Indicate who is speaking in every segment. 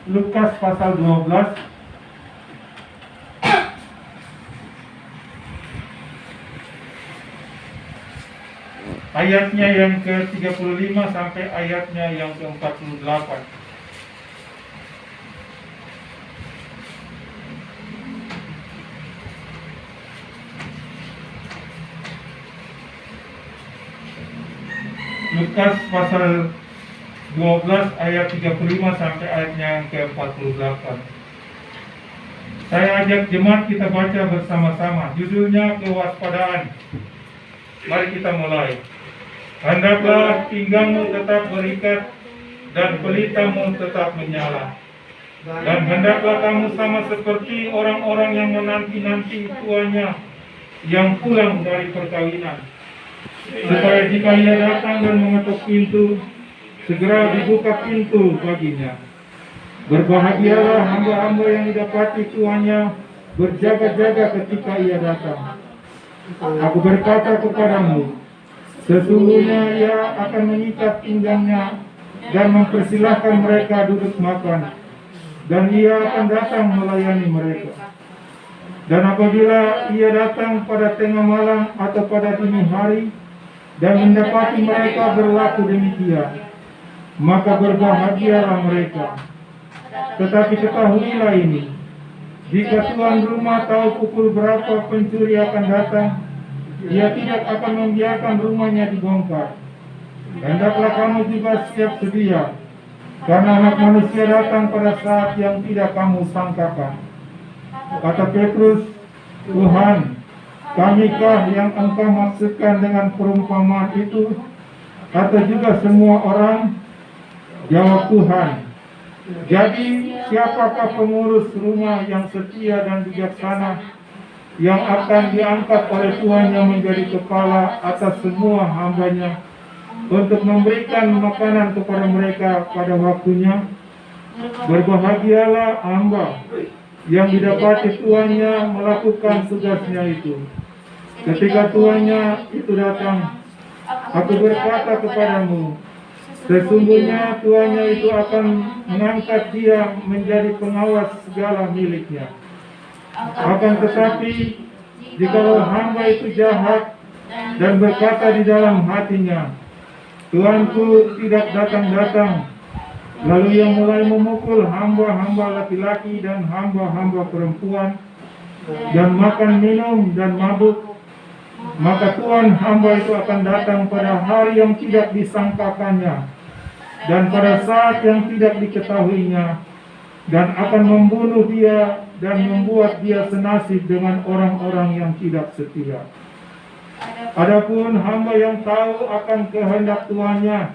Speaker 1: Lukas pasal 12 ayatnya yang ke-35 sampai ayatnya yang ke-48. Lukas pasal 12 ayat 35 sampai ayatnya yang ke-48. Saya ajak jemaat kita baca bersama-sama. Judulnya kewaspadaan. Mari kita mulai. Hendaklah pinggangmu tetap berikat dan pelitamu tetap menyala. Dan hendaklah kamu sama seperti orang-orang yang menanti-nanti tuannya yang pulang dari perkawinan, supaya jika ia datang dan mengetuk pintu, segera dibuka pintu baginya. Berbahagialah hamba-hamba yang didapati tuannya berjaga-jaga ketika ia datang. Aku berkata kepadamu, sesungguhnya ia akan mengikat pinggangnya dan mempersilahkan mereka duduk makan, dan ia akan datang melayani mereka. Dan apabila ia datang pada tengah malam atau pada dini hari dan mendapati mereka berlaku demikian, maka berbahagialah mereka. Tetapi ketahuilah ini, jika tuan rumah tahu pukul berapa pencuri akan datang, ia tidak akan membiarkan rumahnya dibongkar. Hendaklah kamu juga siap sedia, karena Anak Manusia datang pada saat yang tidak kamu sangkakan. Kata Petrus, Tuhan, kamikah yang engkau maksudkan dengan perumpamaan itu, atau juga semua orang? Jawab Tuhan, jadi siapakah pengurus rumah yang setia dan bijaksana, yang akan diangkat oleh Tuhannya menjadi kepala atas semua hambanya, untuk memberikan makanan kepada mereka pada waktunya? Berbahagialah hamba yang didapati tuannya melakukan tugasnya itu. Ketika tuannya itu datang, aku berkata kepadamu, sesungguhnya tuannya itu akan mengangkat dia menjadi pengawas segala miliknya. Akan tetapi, jikalau hamba itu jahat dan berkata di dalam hatinya, Tuanku tidak datang-datang, lalu ia mulai memukul hamba-hamba laki-laki dan hamba-hamba perempuan, dan makan minum dan mabuk, maka Tuhan hamba itu akan datang pada hari yang tidak disangkakannya, dan pada saat yang tidak diketahuinya, dan akan membunuh dia dan membuat dia senasib dengan orang-orang yang tidak setia. Adapun hamba yang tahu akan kehendak tuannya,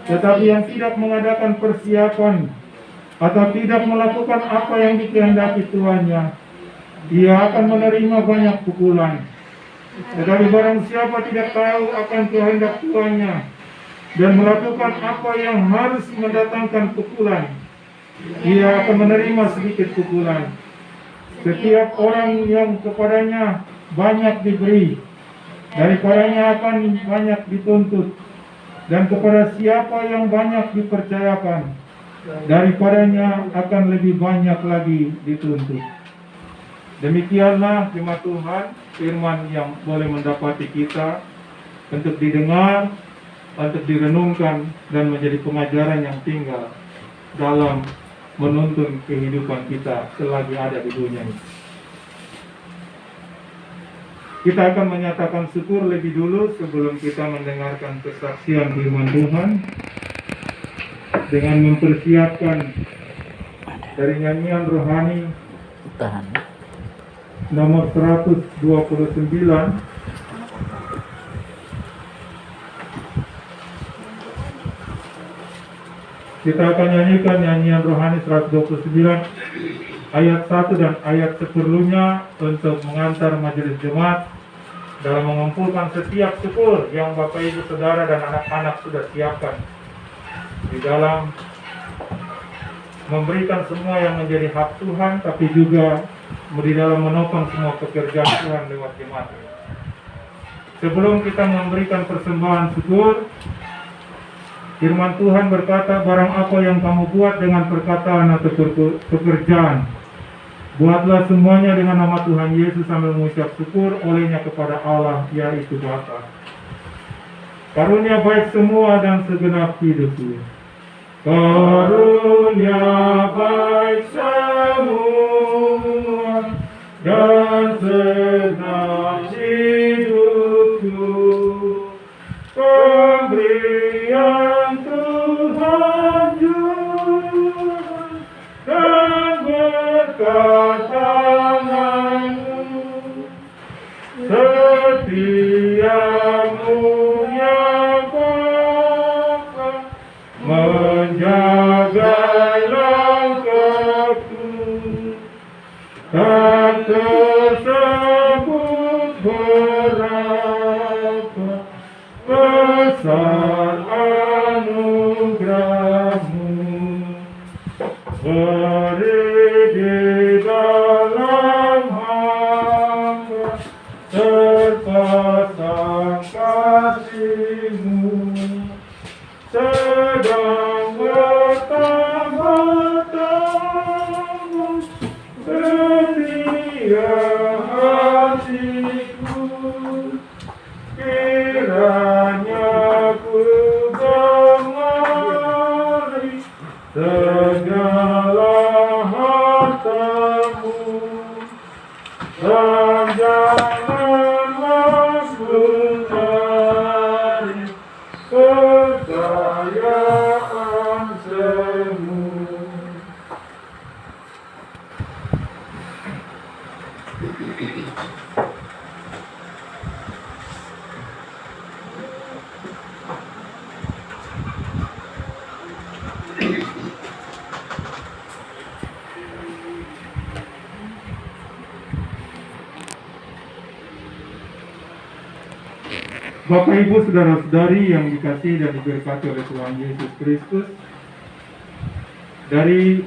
Speaker 1: tetapi yang tidak mengadakan persiapan atau tidak melakukan apa yang dikehendaki tuannya, dia akan menerima banyak pukulan. Tetapi barang siapa tidak tahu akan kehendak tuannya dan melakukan apa yang harus mendatangkan pukulan, ia akan menerima sedikit pukulan. Setiap orang yang kepadanya banyak diberi, daripadanya akan banyak dituntut. Dan kepada siapa yang banyak dipercayakan, daripadanya akan lebih banyak lagi dituntut. Demikianlah firman Tuhan, firman yang boleh mendapati kita untuk didengar, untuk direnungkan, dan menjadi pengajaran yang tinggal dalam menuntun kehidupan kita selagi ada di dunia ini. Kita akan menyatakan syukur lebih dulu sebelum kita mendengarkan kesaksian firman Tuhan, dengan mempersiapkan dari nyanyian rohani nomor 129. Kita akan nyanyikan nyanyian rohani 129 ayat 1 dan ayat seperlunya untuk mengantar majelis jemaat dalam mengumpulkan setiap syukur yang Bapak Ibu Saudara dan anak-anak sudah siapkan, di dalam memberikan semua yang menjadi hak Tuhan, tapi juga di dalam menopang semua pekerjaan Tuhan lewat jemaat. Sebelum kita memberikan persembahan syukur, Firman Tuhan berkata, barang apa yang kamu buat dengan perkataan atau pekerjaan, buatlah semuanya dengan nama Tuhan Yesus sambil mengucap syukur olehnya kepada Allah, yaitu Bapa. Karunia baik semua dan segenap hidupku. Karunia baik semua dan segenap hidupku. Pemberian Tuhan juga dan berkat tangan-Mu, setiamu yang Bapa, menjaga langkahku, tak tersebut berapa besar anugerah-Mu. Beri di dalam hamba terpasang kasih-Mu, sedang bertambah-tambah setia hatiku. Kiranya ku gemari segala harta-Mu, dan janganlah ku cari kekayaan semu. Bapak Ibu saudara-saudari yang dikasihi dan diberkati oleh Tuhan Yesus Kristus, dari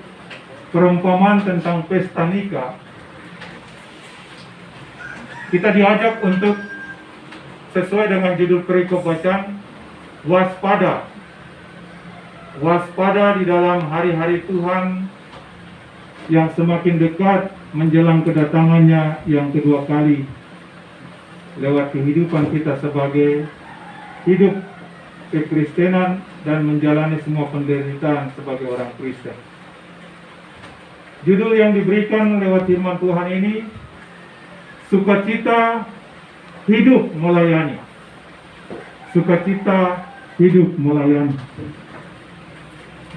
Speaker 1: perumpamaan tentang pesta nikah, kita diajak untuk sesuai dengan judul perikop bacaan, waspada. Waspada di dalam hari-hari Tuhan yang semakin dekat menjelang kedatangannya yang kedua kali, lewat kehidupan kita sebagai hidup kekristenan dan menjalani semua penderitaan sebagai orang Kristen. Judul yang diberikan lewat firman Tuhan ini, sukacita hidup melayani. Sukacita hidup melayani.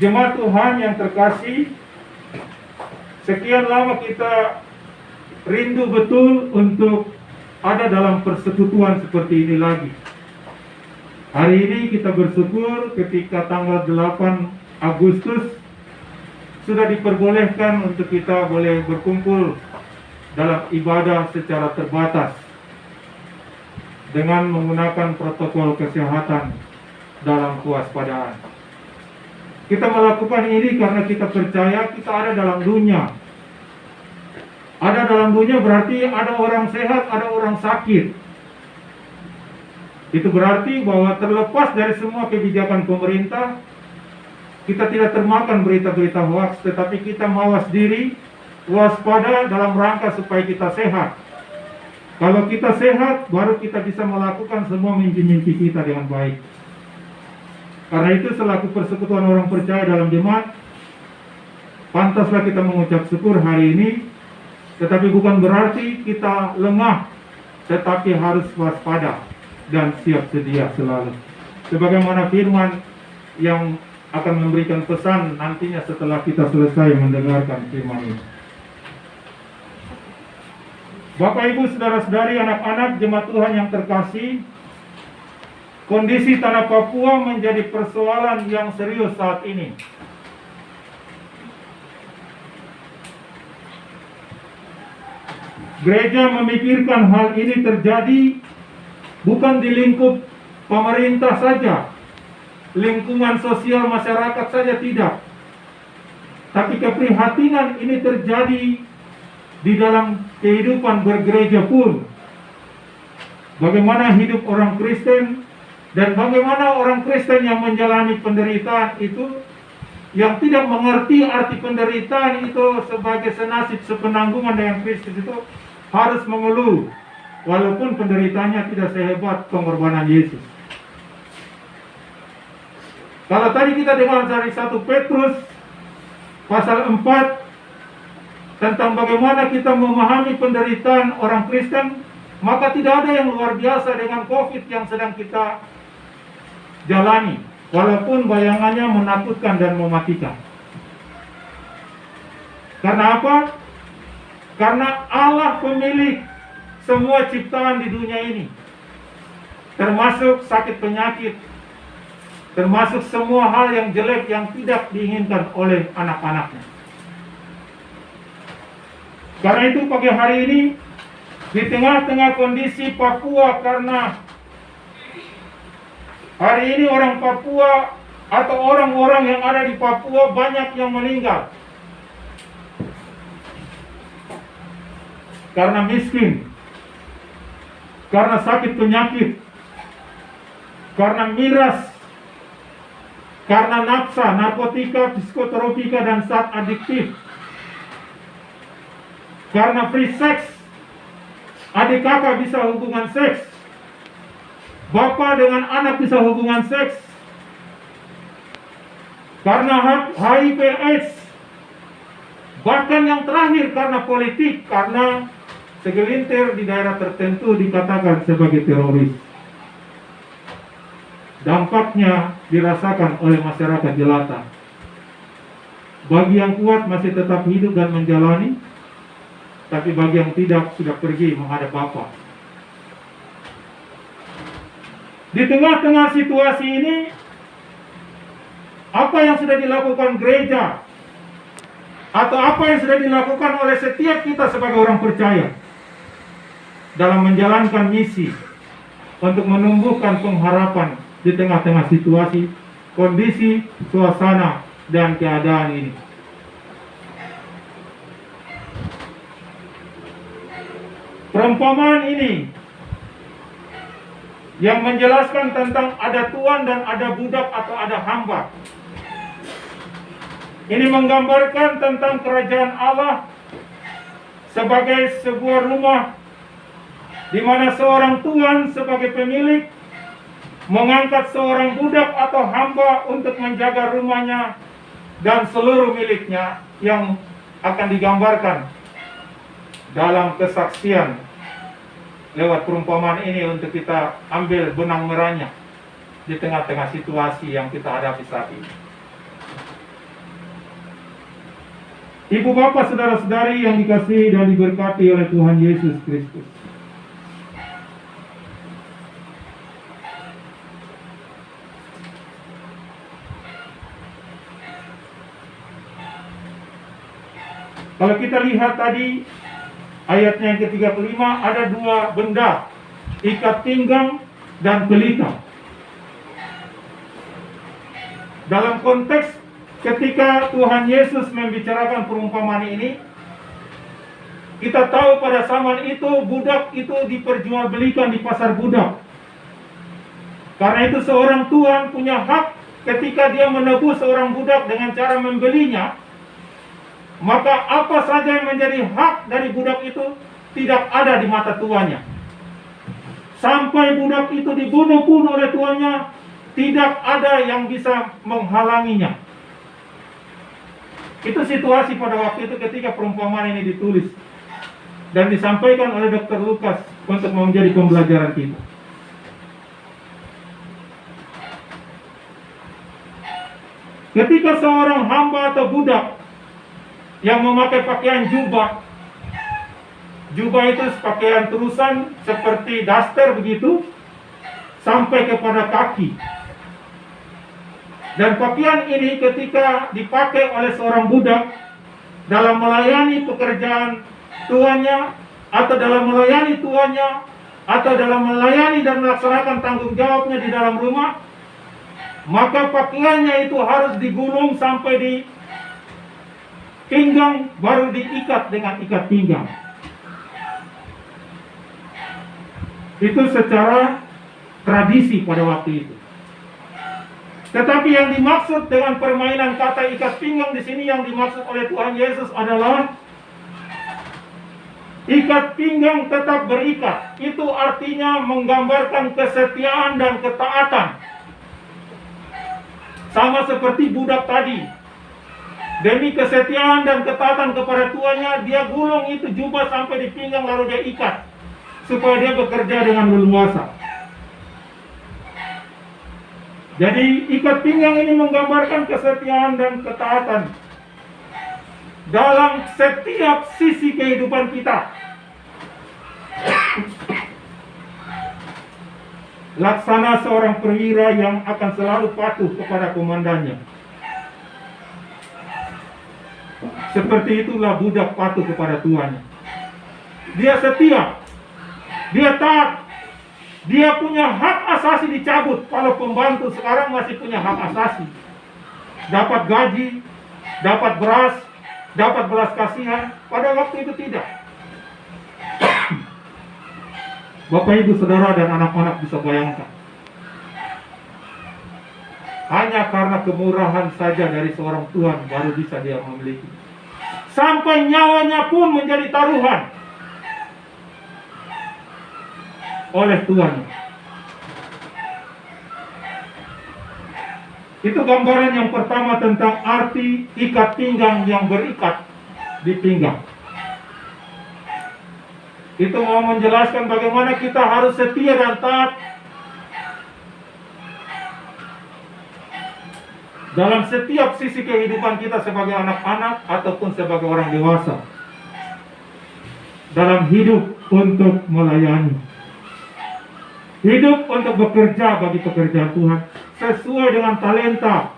Speaker 1: Jemaat Tuhan yang terkasih, sekian lama kita rindu betul untuk ada dalam persekutuan seperti ini lagi. Hari ini kita bersyukur ketika tanggal 8 Agustus sudah diperbolehkan untuk kita boleh berkumpul dalam ibadah secara terbatas dengan menggunakan protokol kesehatan dalam kewaspadaan. Kita melakukan ini karena kita percaya kita ada dalam dunia. Ada dalam dunia berarti ada orang sehat, ada orang sakit. Itu berarti bahwa terlepas dari semua kebijakan pemerintah, kita tidak termakan berita-berita hoax, tetapi kita mawas diri, waspada dalam rangka supaya kita sehat. Kalau kita sehat, baru kita bisa melakukan semua mimpi-mimpi kita dengan baik. Karena itu selaku persekutuan orang percaya dalam jemaat, pantaslah kita mengucap syukur hari ini. Tetapi bukan berarti kita lengah, tetapi harus waspada dan siap sedia selalu. Sebagaimana firman yang akan memberikan pesan nantinya setelah kita selesai mendengarkan firman ini. Bapak Ibu saudara-saudari, anak-anak jemaat Tuhan yang terkasih, kondisi tanah Papua menjadi persoalan yang serius saat ini. Gereja memikirkan hal ini terjadi bukan di lingkup pemerintah saja, lingkungan sosial masyarakat saja tidak. Tapi keprihatinan ini terjadi di dalam kehidupan bergereja pun. Bagaimana hidup orang Kristen Dan bagaimana orang Kristen yang menjalani penderitaan itu, yang tidak mengerti arti penderitaan itu sebagai senasib sepenanggungan dengan Kristus itu, harus mengeluh walaupun penderitaannya tidak sehebat pengorbanan Yesus. Kalau tadi kita dengar dari 1 Petrus pasal 4 tentang bagaimana kita memahami penderitaan orang Kristen, maka tidak ada yang luar biasa dengan COVID yang sedang kita jalani, walaupun bayangannya menakutkan dan mematikan. Karena apa? Karena Allah pemilik semua ciptaan di dunia ini, termasuk sakit penyakit, termasuk semua hal yang jelek yang tidak diinginkan oleh anak-anaknya. Karena itu pagi hari ini, di tengah-tengah kondisi Papua, karena hari ini orang Papua atau orang-orang yang ada di Papua banyak yang meninggal karena miskin, karena sakit penyakit, karena miras, karena nafsa, narkotika, psikotropika, dan zat adiktif, karena free sex, adik kakak bisa hubungan seks, bapak dengan anak bisa hubungan seks, karena HIV AIDS, bahkan yang terakhir karena politik, karena segelintir di daerah tertentu dikatakan sebagai teroris. Dampaknya dirasakan oleh masyarakat jelata. Bagi yang kuat masih tetap hidup dan menjalani, tapi bagi yang tidak sudah pergi menghadap Bapa. Di tengah-tengah situasi ini, apa yang sudah dilakukan gereja atau apa yang sudah dilakukan oleh setiap kita sebagai orang percaya dalam menjalankan misi untuk menumbuhkan pengharapan di tengah-tengah situasi, kondisi, suasana, dan keadaan ini. Perumpamaan ini yang menjelaskan tentang ada tuan dan ada budak atau ada hamba. Ini menggambarkan tentang kerajaan Allah sebagai sebuah rumah di mana seorang tuan sebagai pemilik mengangkat seorang budak atau hamba untuk menjaga rumahnya dan seluruh miliknya, yang akan digambarkan dalam kesaksian lewat perumpamaan ini untuk kita ambil benang merahnya di tengah-tengah situasi yang kita hadapi saat ini. Ibu bapak, saudara-saudari yang dikasihi dan diberkati oleh Tuhan Yesus Kristus. Kalau kita lihat tadi ayatnya yang ke-35, ada dua benda, ikat pinggang dan pelita. Dalam konteks ketika Tuhan Yesus membicarakan perumpamaan ini, kita tahu pada zaman itu budak itu diperjualbelikan di pasar budak. Karena itu seorang tuan punya hak ketika dia menebus seorang budak dengan cara membelinya, maka apa saja yang menjadi hak dari budak itu tidak ada di mata tuannya. Sampai budak itu dibunuh pun oleh tuannya, tidak ada yang bisa menghalanginya. Itu situasi pada waktu itu ketika perumpamaan ini ditulis dan disampaikan oleh Dr. Lukas untuk menjadi pembelajaran kita. Ketika seorang hamba atau budak yang memakai pakaian jubah, jubah itu pakaian terusan seperti daster begitu, sampai kepada kaki. Dan pakaian ini ketika dipakai oleh seorang budak dalam melayani pekerjaan tuannya, atau dalam melayani tuannya, atau dalam melayani dan melaksanakan tanggung jawabnya di dalam rumah, maka pakaiannya itu harus digulung sampai di pinggang, baru diikat dengan ikat pinggang. Itu secara tradisi pada waktu itu. Tetapi yang dimaksud dengan permainan kata ikat pinggang di sini, yang dimaksud oleh Tuhan Yesus adalah ikat pinggang tetap berikat. Itu artinya menggambarkan kesetiaan dan ketaatan. Sama seperti budak tadi. Demi kesetiaan dan ketaatan kepada tuannya, dia gulung itu jubah sampai di pinggang lalu dia ikat, supaya dia bekerja dengan leluasa. Jadi ikat pinggang ini menggambarkan kesetiaan dan ketaatan dalam setiap sisi kehidupan kita. Laksana seorang perwira yang akan selalu patuh kepada komandannya. Seperti itulah budak patuh kepada tuannya. Dia setia, dia taat, dia punya hak asasi dicabut. Kalau pembantu sekarang masih punya hak asasi, dapat gaji, dapat beras, dapat belas kasihan. Pada waktu itu tidak. Bapak, Ibu, Saudara, dan anak-anak bisa bayangkan, hanya karena kemurahan saja dari seorang tuan baru bisa dia memiliki. Sampai nyawanya pun menjadi taruhan oleh tuannya. Itu gambaran yang pertama tentang arti ikat pinggang yang berikat di pinggang. Itu mau menjelaskan bagaimana kita harus setia dan taat dalam setiap sisi kehidupan kita sebagai anak-anak ataupun sebagai orang dewasa. Dalam hidup untuk melayani, hidup untuk bekerja bagi pekerjaan Tuhan sesuai dengan talenta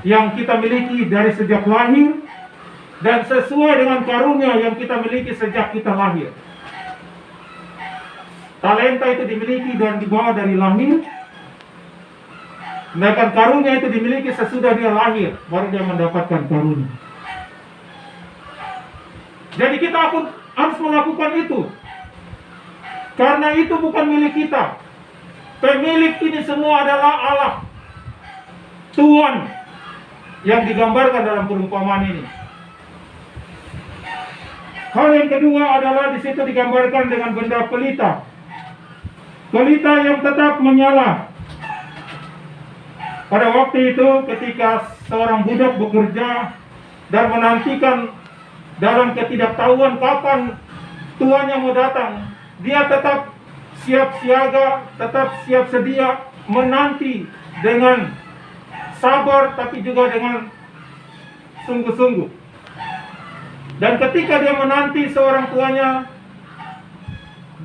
Speaker 1: yang kita miliki dari sejak lahir dan sesuai dengan karunia yang kita miliki sejak kita lahir. Talenta itu dimiliki dan dibawa dari lahir, sedangkan karunia itu dimiliki sesudah dia lahir, baru dia mendapatkan karunia. Jadi kita harus melakukan itu, karena itu bukan milik kita. Pemilik ini semua adalah Allah, Tuhan, yang digambarkan dalam perumpamaan ini. Hal yang kedua adalah di situ digambarkan dengan benda pelita. Pelita yang tetap menyala. Pada waktu itu ketika seorang budak bekerja dan menantikan dalam ketidaktahuan kapan tuannya mau datang, dia tetap siap siaga, tetap siap sedia menanti dengan sabar tapi juga dengan sungguh-sungguh. Dan ketika dia menanti seorang tuanya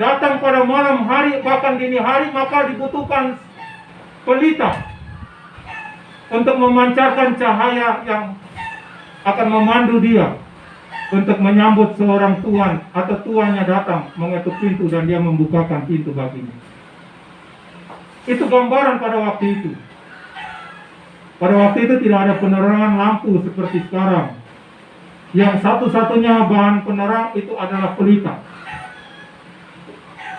Speaker 1: datang pada malam hari bahkan dini hari, maka dibutuhkan pelita untuk memancarkan cahaya yang akan memandu dia untuk menyambut seorang tuan atau tuannya datang mengetuk pintu dan dia membukakan pintu baginya. Itu gambaran pada waktu itu. Pada waktu itu tidak ada penerangan lampu seperti sekarang. Yang satu-satunya bahan penerang itu adalah pelita.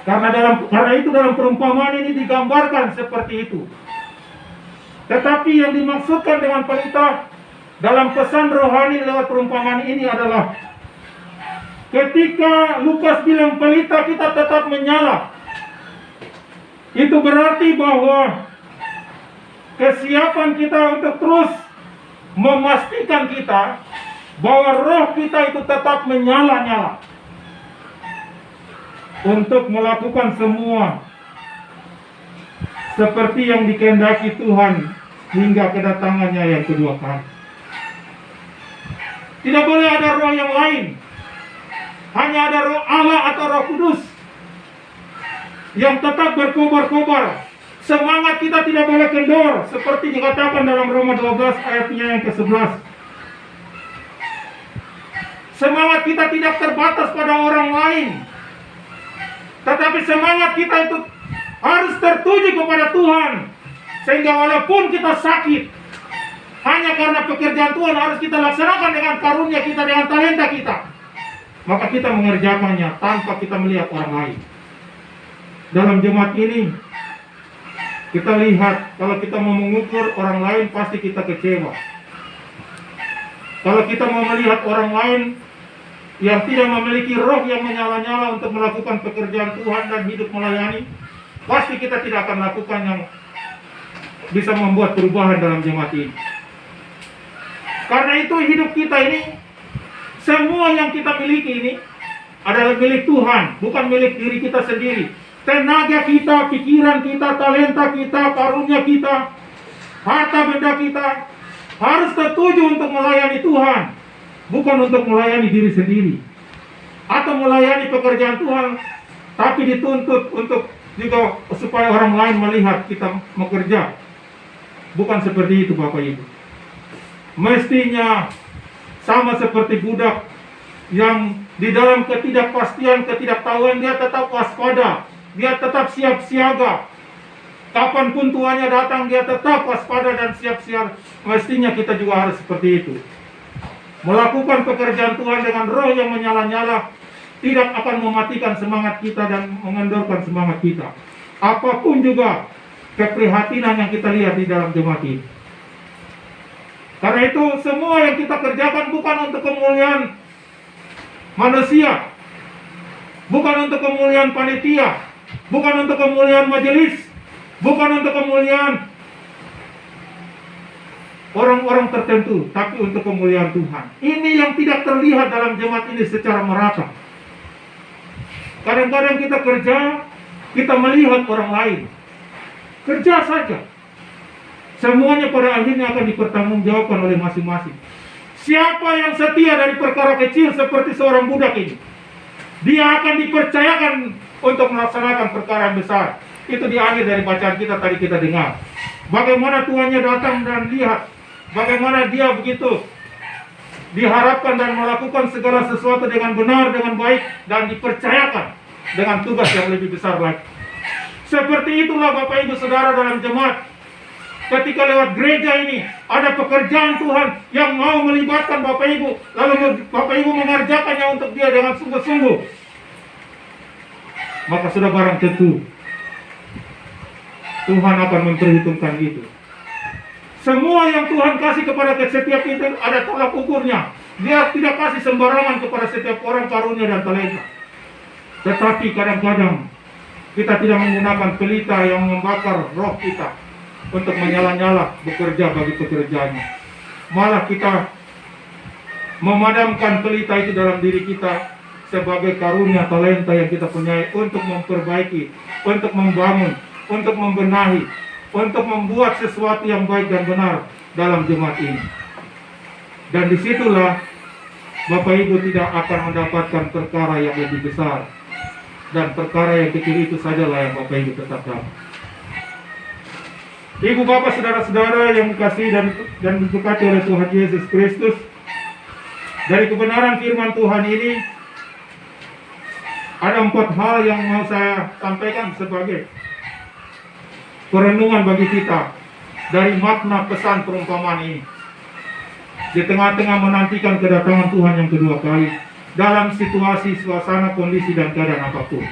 Speaker 1: Karena itu dalam perumpamaan ini digambarkan seperti itu. Tetapi yang dimaksudkan dengan pelita dalam pesan rohani lewat perumpamaan ini adalah ketika Lukas bilang pelita kita tetap menyala, itu berarti bahwa kesiapan kita untuk terus memastikan kita bahwa roh kita itu tetap menyala-nyala untuk melakukan semua seperti yang dikehendaki Tuhan hingga kedatangannya yang kedua kali. Tidak boleh ada roh yang lain, hanya ada roh Allah atau Roh Kudus yang tetap berkobar-kobar. Semangat kita tidak boleh kendor, seperti dikatakan dalam Roma 12 ayatnya yang ke-11. Semangat kita tidak terbatas pada orang lain, tetapi semangat kita itu harus tertuju kepada Tuhan. Sehingga walaupun kita sakit, hanya karena pekerjaan Tuhan harus kita laksanakan dengan karunia kita, dengan talenta kita, maka kita mengerjakannya tanpa kita melihat orang lain. Dalam jemaat ini, Kita lihat, kalau kita mau mengukur orang lain, pasti kita kecewa. Kalau kita mau melihat orang lain yang tidak memiliki roh yang menyala-nyala untuk melakukan pekerjaan Tuhan dan hidup melayani, pasti kita tidak akan lakukan yang bisa membuat perubahan dalam jemaat ini. Karena itu hidup kita ini, semua yang kita miliki ini adalah milik Tuhan, bukan milik diri kita sendiri. Tenaga kita, pikiran kita, talenta kita, karunia kita, harta benda kita harus tertuju untuk melayani Tuhan, bukan untuk melayani diri sendiri atau melayani pekerjaan Tuhan, tapi dituntut untuk juga supaya orang lain melihat kita bekerja. Bukan seperti itu, Bapak Ibu. Mestinya sama seperti budak yang di dalam ketidakpastian, ketidaktahuan, dia tetap waspada, dia tetap siap siaga. Kapanpun tuannya datang, dia tetap waspada dan siap siaga. Mestinya kita juga harus seperti itu. Melakukan pekerjaan Tuhan dengan roh yang menyala-nyala tidak akan mematikan semangat kita dan mengendorkan semangat kita. Apapun juga keprihatinan yang kita lihat di dalam jemaat ini. Karena itu semua yang kita kerjakan bukan untuk kemuliaan manusia, bukan untuk kemuliaan panitia, bukan untuk kemuliaan majelis, bukan untuk kemuliaan orang-orang tertentu, tapi untuk kemuliaan Tuhan. Ini yang tidak terlihat dalam jemaat ini secara merata. Kadang-kadang kita kerja, kita melihat orang lain. Kerja saja. Semuanya pada akhirnya akan dipertanggungjawabkan oleh masing-masing. Siapa yang setia dari perkara kecil seperti seorang budak ini, dia akan dipercayakan untuk melaksanakan perkara yang besar. Itu di akhir dari bacaan kita tadi kita dengar. Bagaimana tuannya datang dan lihat, bagaimana dia begitu diharapkan dan melakukan segala sesuatu dengan benar, dengan baik, dan dipercayakan dengan tugas yang lebih besar lagi. Seperti itulah Bapak Ibu Saudara dalam jemaat. Ketika lewat gereja ini ada pekerjaan Tuhan yang mau melibatkan Bapak Ibu, lalu Bapak Ibu mengerjakannya untuk dia dengan sungguh-sungguh, maka sudah barang tentu Tuhan akan memperhitungkan itu. Semua yang Tuhan kasih kepada setiap kita ada tolak ukurnya. Dia tidak kasih sembarangan kepada setiap orang karunia dan talenta. Tetapi kadang-kadang kita tidak menggunakan pelita yang membakar roh kita untuk menyala-nyala bekerja bagi pekerjaannya. Malah kita memadamkan pelita itu dalam diri kita sebagai karunia talenta yang kita punyai untuk memperbaiki, untuk membangun, untuk membenahi, untuk membuat sesuatu yang baik dan benar dalam jemaat ini. Dan disitulah Bapak Ibu tidak akan mendapatkan perkara yang lebih besar, dan perkara yang kecil itu sajalah yang Bapak Ibu tetap dapat. Ibu Bapak Saudara-saudara yang dikasihi dan diberkati oleh Tuhan Yesus Kristus, dari kebenaran firman Tuhan ini ada 4 hal yang mau saya sampaikan sebagai perenungan bagi kita dari makna pesan perumpamaan ini. Di tengah-tengah menantikan kedatangan Tuhan yang kedua kali, dalam situasi, suasana, kondisi, dan keadaan apapun.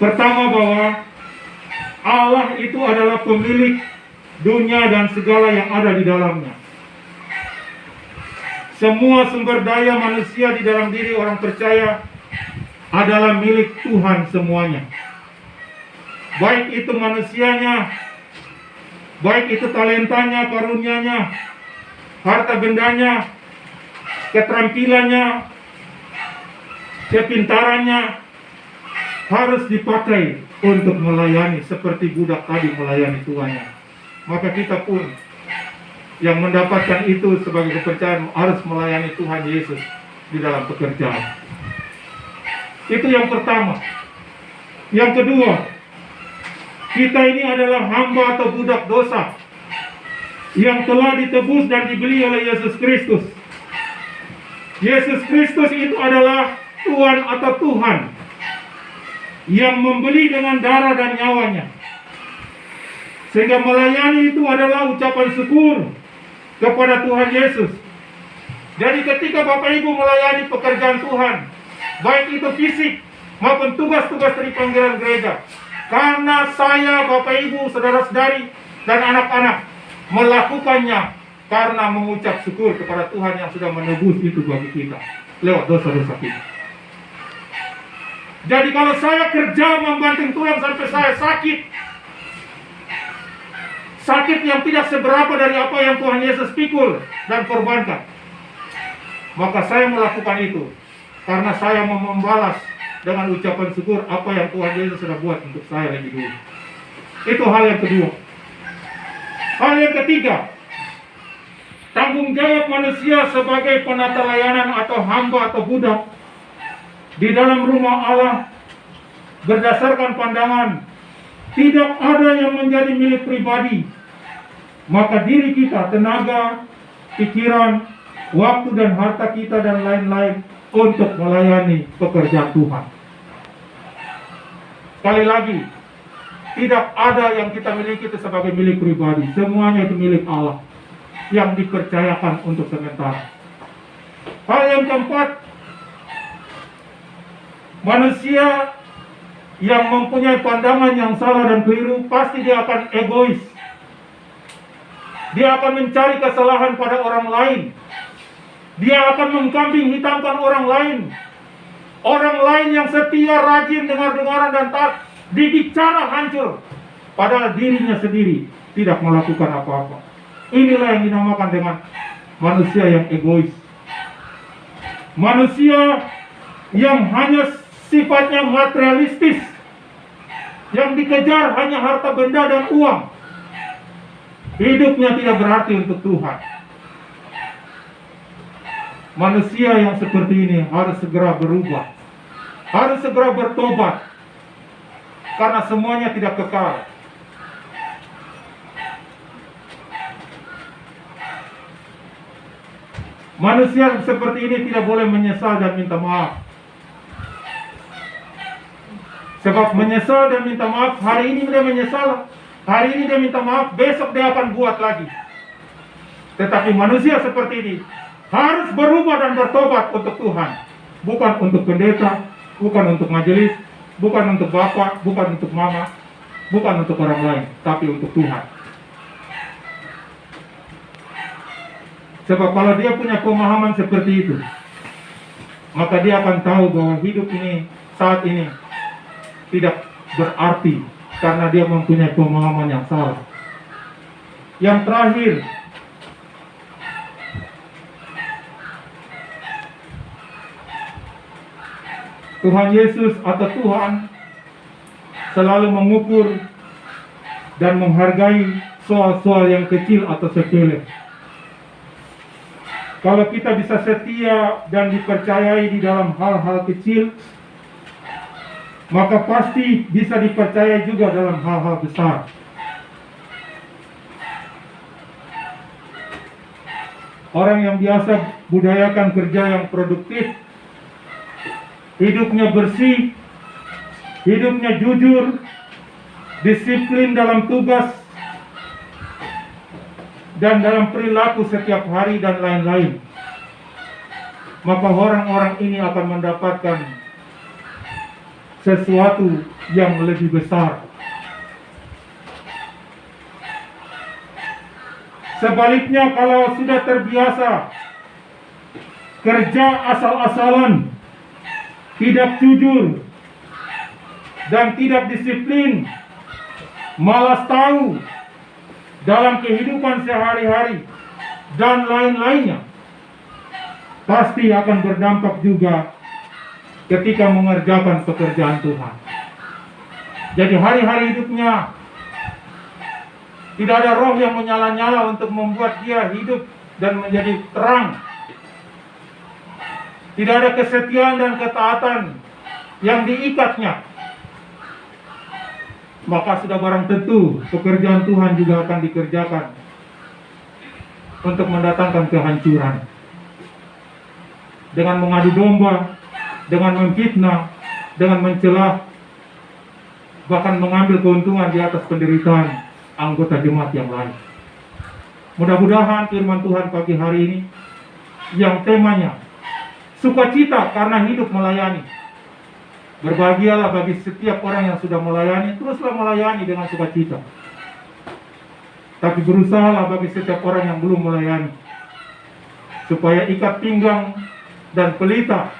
Speaker 1: Pertama, bahwa Allah itu adalah pemilik dunia dan segala yang ada di dalamnya. Semua sumber daya manusia di dalam diri orang percaya adalah milik Tuhan semuanya. Baik itu manusianya, baik itu talentanya, karunianya, harta bendanya, keterampilannya, kepintarannya, harus dipakai untuk melayani seperti budak tadi melayani tuannya. Maka kita pun yang mendapatkan itu sebagai kepercayaan harus melayani Tuhan Yesus di dalam pekerjaan. Itu yang pertama. Yang kedua, kita ini adalah hamba atau budak dosa yang telah ditebus dan dibeli oleh Yesus Kristus. Yesus Kristus itu adalah Tuhan atau Tuhan yang membeli dengan darah dan nyawanya. Sehingga melayani itu adalah ucapan syukur kepada Tuhan Yesus. Jadi ketika Bapak Ibu melayani pekerjaan Tuhan, baik itu fisik maupun tugas-tugas dari panggilan gereja, Karena saya, Bapak Ibu, saudara-saudari, dan anak-anak melakukannya karena mengucap syukur kepada Tuhan yang sudah menebus itu bagi kita lewat dosa-dosa kita. Jadi kalau saya kerja membanting tulang sampai saya sakit, sakit yang tidak seberapa dari apa yang Tuhan Yesus pikul dan korbankan, maka saya melakukan itu karena saya mau membalas dengan ucapan syukur apa yang Tuhan Yesus sudah buat untuk saya lebih dulu. Itu hal yang kedua. Hal yang ketiga, tanggung jawab manusia sebagai penata layanan atau hamba atau budak di dalam rumah Allah berdasarkan pandangan tidak ada yang menjadi milik pribadi, maka diri kita, tenaga, pikiran, waktu dan harta kita dan lain-lain untuk melayani pekerjaan Tuhan. Sekali lagi, tidak ada yang kita miliki itu sebagai milik pribadi. Semuanya itu milik Allah yang dipercayakan untuk sementara. Hal yang keempat, manusia yang mempunyai pandangan yang salah dan keliru pasti dia akan egois. Dia akan mencari kesalahan pada orang lain. Dia akan mengkambing hitamkan orang lain. Orang lain yang setia, rajin, dengar-dengaran dan taat dibicara hancur, padahal dirinya sendiri tidak melakukan apa-apa. Inilah yang dinamakan dengan manusia yang egois. Manusia yang hanya sifatnya materialistis, yang dikejar hanya harta benda dan uang. Hidupnya tidak berarti untuk Tuhan. Manusia yang seperti ini harus segera berubah, harus segera bertobat, karena semuanya tidak kekal. Manusia seperti ini tidak boleh menyesal dan minta maaf. Sebab menyesal dan minta maaf, hari ini dia menyesal, hari ini dia minta maaf, besok dia akan buat lagi. Tetapi manusia seperti ini harus berubah dan bertobat untuk Tuhan. Bukan untuk pendeta, bukan untuk majelis, bukan untuk bapak, bukan untuk mama, bukan untuk orang lain, tapi untuk Tuhan. Sebab kalau dia punya pemahaman seperti itu, maka dia akan tahu bahwa hidup ini saat ini tidak berarti karena dia mempunyai pemahaman yang salah. Yang terakhir, Tuhan Yesus atau Tuhan selalu mengukur dan menghargai soal-soal yang kecil atau sepele. Kalau kita bisa setia dan dipercayai di dalam hal-hal kecil, maka pasti bisa dipercayai juga dalam hal-hal besar. Orang yang biasa budayakan kerja yang produktif, hidupnya bersih, hidupnya jujur, disiplin dalam tugas, dan dalam perilaku setiap hari dan lain-lain, maka orang-orang ini akan mendapatkan sesuatu yang lebih besar. Sebaliknya, kalau sudah terbiasa kerja asal-asalan, tidak jujur, dan tidak disiplin, malas tahu dalam kehidupan sehari-hari, dan lain-lainnya, pasti akan berdampak juga ketika mengerjakan pekerjaan Tuhan. Jadi hari-hari hidupnya tidak ada roh yang menyala-nyala untuk membuat dia hidup dan menjadi terang. Tidak ada kesetiaan dan ketaatan yang diikatnya. Maka sudah barang tentu pekerjaan Tuhan juga akan dikerjakan untuk mendatangkan kehancuran. Dengan mengadu domba, dengan memfitnah, dengan mencela, bahkan mengambil keuntungan di atas penderitaan anggota jemaat yang lain. Mudah-mudahan firman Tuhan pagi hari ini yang temanya sukacita karena hidup melayani, Berbahagialah bagi setiap orang yang sudah melayani, teruslah melayani dengan sukacita. Tapi berusahalah bagi setiap orang yang belum melayani, supaya ikat pinggang dan pelita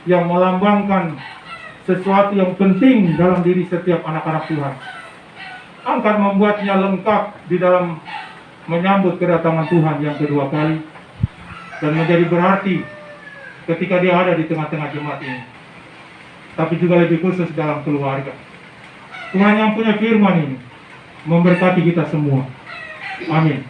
Speaker 1: yang melambangkan sesuatu yang penting dalam diri setiap anak-anak Tuhan akan membuatnya lengkap di dalam menyambut kedatangan Tuhan yang kedua kali, dan menjadi berarti ketika dia ada di tengah-tengah jemaat ini, tapi juga lebih khusus dalam keluarga. Tuhan yang punya firman ini memberkati kita semua. Amin.